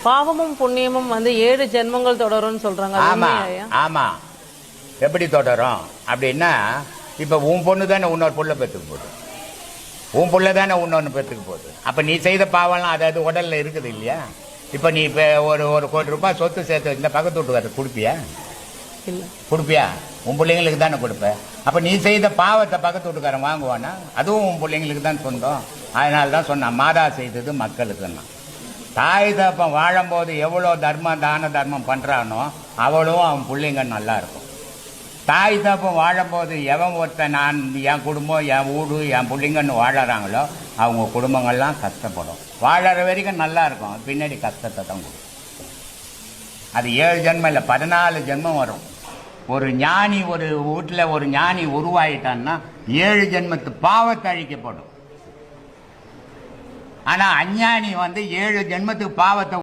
பாவமும் புண்ணியமும் வந்து 7 ஜென்மங்கள் தொடரும்னு சொல்றாங்க. ஆமா ஆமா. எப்படி தொடரும் அப்படின்னா, இப்ப உன் பொண்ணு தானே இன்னொரு புள்ள பெற்றுக்கு போகுது, உன் புள்ள தானே இன்னொன்று பெற்றுக்கு போகுது. அப்ப நீ செய்த பாவம்லாம் அதாவது உடல்ல இருக்குது இல்லையா? இப்ப நீ இப்ப ஒரு 1 கோடி ரூபாய் சொத்து சேர்த்து இந்த பக்கத்து வீட்டுக்காரர் கொடுப்பியா? இல்ல. கொடுப்பியா? உன் பிள்ளைங்களுக்கு தானே கொடுப்ப. அப்ப நீ செய்த பாவத்தை பக்கத்து வீட்டுக்காரன் வாங்குவானா? அதுவும் உன் பிள்ளைங்களுக்கு தான் சொந்தம். அதனால தான் சொன்னான், மாதா செய்தது மக்களுக்குன்னா. தாய் தப்பம் வாழும்போது எவ்வளோ தான தர்மம் பண்றானோ அவளும் அவன் பிள்ளைங்க நல்லா இருக்கும். தாய் தப்பம் வாழும்போது எவன் ஒருத்தன் நான் என் குடும்பம் என் வீடு என் பிள்ளைங்கன்னு வாழறாங்களோ அவங்க குடும்பங்கள்லாம் கஷ்டப்படும். வாழற வரைக்கும் நல்லா இருக்கும், பின்னாடி கஷ்டத்தை தான் கொடுக்கும். அது 7 ஜென்மம் இல்லை, 14 ஜென்மம் வரும். ஒரு ஞானி ஒரு வீட்டில் ஒரு ஞானி உருவாயிட்டான்னா 7 ஜென்மத்து பாவத்தை அழிக்கப்படும். ஆனா அஞ்ஞானி வந்து 7 ஜென்மத்துக்கு பாவத்தை